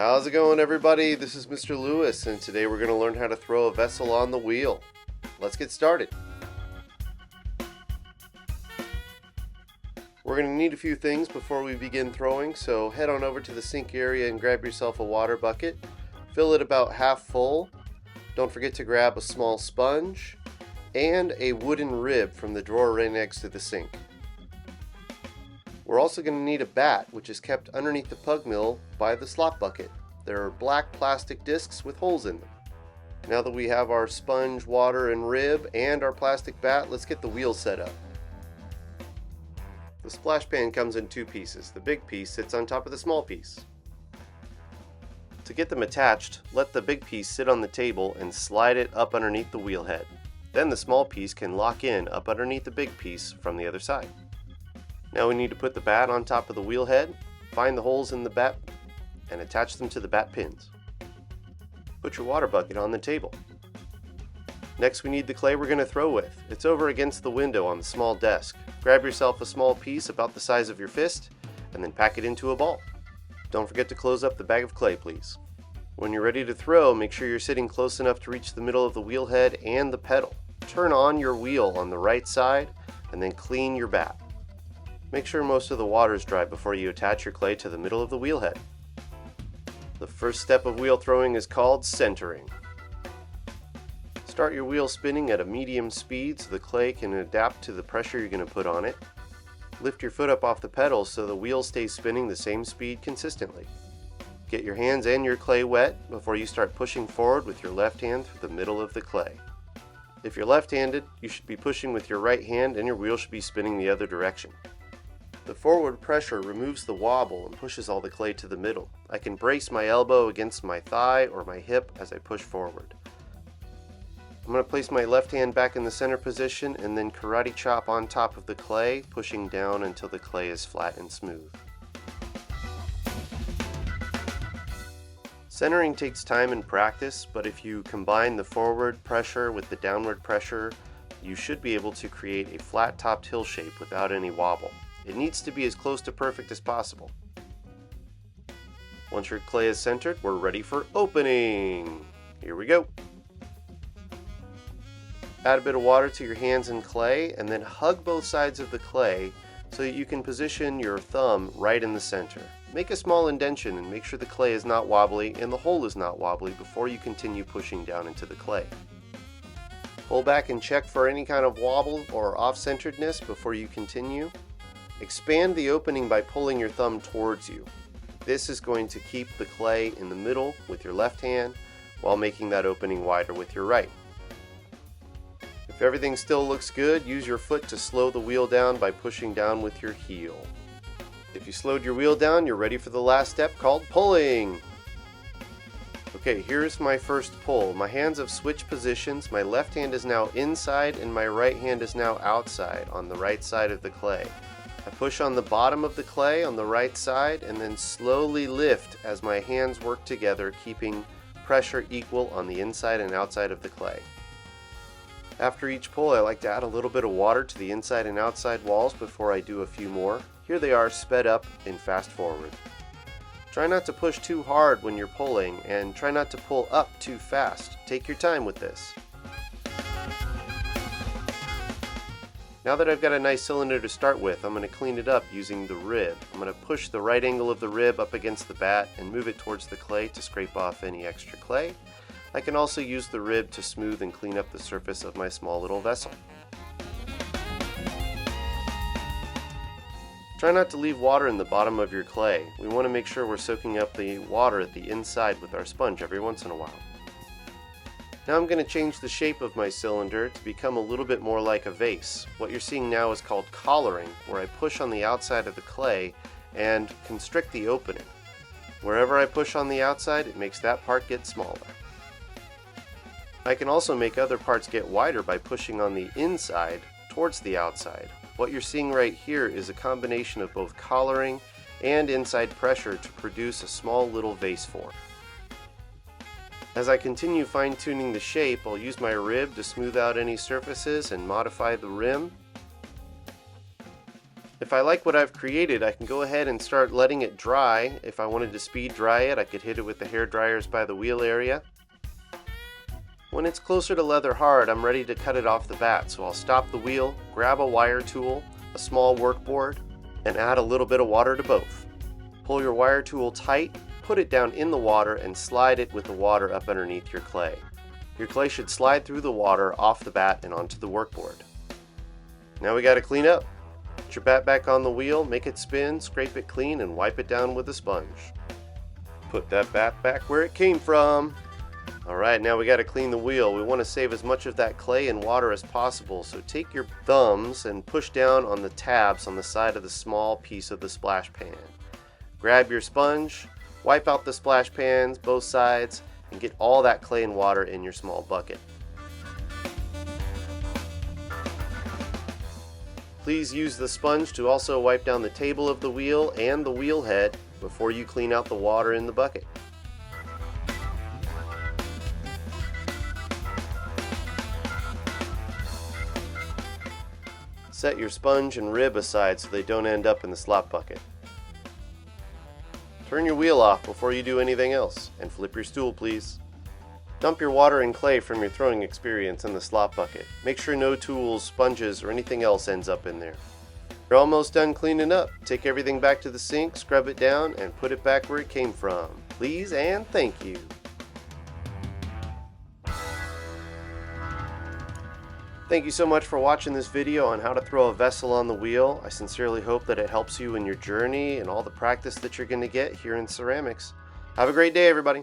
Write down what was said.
How's it going, everybody? This is Mr. Lewis, and today we're going to learn how to throw a vessel on the wheel. Let's get started. We're going to need a few things before we begin throwing, so head on over to the sink area and grab yourself a water bucket. Fill it about half full. Don't forget to grab a small sponge and a wooden rib from the drawer right next to the sink. We're also going to need a bat, which is kept underneath the pug mill by the slop bucket. There are black plastic discs with holes in them. Now that we have our sponge, water, and rib, and our plastic bat, let's get the wheel set up. The splash pan comes in two pieces. The big piece sits on top of the small piece. To get them attached, let the big piece sit on the table and slide it up underneath the wheel head. Then the small piece can lock in up underneath the big piece from the other side. Now we need to put the bat on top of the wheel head, find the holes in the bat, and attach them to the bat pins. Put your water bucket on the table. Next we need the clay we're going to throw with. It's over against the window on the small desk. Grab yourself a small piece about the size of your fist, and then pack it into a ball. Don't forget to close up the bag of clay, please. When you're ready to throw, make sure you're sitting close enough to reach the middle of the wheel head and the pedal. Turn on your wheel on the right side, and then clean your bat. Make sure most of the water is dry before you attach your clay to the middle of the wheel head. The first step of wheel throwing is called centering. Start your wheel spinning at a medium speed so the clay can adapt to the pressure you're going to put on it. Lift your foot up off the pedal so the wheel stays spinning the same speed consistently. Get your hands and your clay wet before you start pushing forward with your left hand through the middle of the clay. If you're left-handed, you should be pushing with your right hand and your wheel should be spinning the other direction. The forward pressure removes the wobble and pushes all the clay to the middle. I can brace my elbow against my thigh or my hip as I push forward. I'm going to place my left hand back in the center position and then karate chop on top of the clay, pushing down until the clay is flat and smooth. Centering takes time and practice, but if you combine the forward pressure with the downward pressure, you should be able to create a flat-topped hill shape without any wobble. It needs to be as close to perfect as possible. Once your clay is centered, we're ready for opening. Here we go. Add a bit of water to your hands and clay, and then hug both sides of the clay so that you can position your thumb right in the center. Make a small indentation and make sure the clay is not wobbly and the hole is not wobbly before you continue pushing down into the clay. Pull back and check for any kind of wobble or off-centeredness before you continue. Expand the opening by pulling your thumb towards you. This is going to keep the clay in the middle with your left hand while making that opening wider with your right. If everything still looks good, use your foot to slow the wheel down by pushing down with your heel. If you slowed your wheel down, you're ready for the last step called pulling. Okay, here's my first pull. My hands have switched positions. My left hand is now inside and my right hand is now outside on the right side of the clay. I push on the bottom of the clay on the right side and then slowly lift as my hands work together, keeping pressure equal on the inside and outside of the clay. After each pull, I like to add a little bit of water to the inside and outside walls before I do a few more. Here they are sped up and fast forward. Try not to push too hard when you're pulling and try not to pull up too fast. Take your time with this. Now that I've got a nice cylinder to start with, I'm going to clean it up using the rib. I'm going to push the right angle of the rib up against the bat and move it towards the clay to scrape off any extra clay. I can also use the rib to smooth and clean up the surface of my small little vessel. Try not to leave water in the bottom of your clay. We want to make sure we're soaking up the water at the inside with our sponge every once in a while. Now I'm going to change the shape of my cylinder to become a little bit more like a vase. What you're seeing now is called collaring, where I push on the outside of the clay and constrict the opening. Wherever I push on the outside, it makes that part get smaller. I can also make other parts get wider by pushing on the inside towards the outside. What you're seeing right here is a combination of both collaring and inside pressure to produce a small little vase form. As I continue fine-tuning the shape, I'll use my rib to smooth out any surfaces and modify the rim. If I like what I've created, I can go ahead and start letting it dry. If I wanted to speed dry it, I could hit it with the hair dryers by the wheel area. When it's closer to leather hard, I'm ready to cut it off the bat, so I'll stop the wheel, grab a wire tool, a small workboard, and add a little bit of water to both. Pull your wire tool tight, put it down in the water, and slide it with the water up underneath your clay. Your clay should slide through the water off the bat and onto the workboard. Now we got to clean up. Put your bat back on the wheel, make it spin, scrape it clean, and wipe it down with a sponge. Put that bat back where it came from. Alright, now we got to clean the wheel. We want to save as much of that clay and water as possible, so take your thumbs and push down on the tabs on the side of the small piece of the splash pan. Grab your sponge, wipe out the splash pans, both sides, and get all that clay and water in your small bucket. Please use the sponge to also wipe down the table of the wheel and the wheel head before you clean out the water in the bucket. Set your sponge and rib aside so they don't end up in the slop bucket. Turn your wheel off before you do anything else, and flip your stool please. Dump your water and clay from your throwing experience in the slop bucket. Make sure no tools, sponges, or anything else ends up in there. You're almost done cleaning up. Take everything back to the sink, scrub it down, and put it back where it came from. Please and thank you. Thank you so much for watching this video on how to throw a vessel on the wheel. I sincerely hope that it helps you in your journey and all the practice that you're going to get here in ceramics. Have a great day, everybody.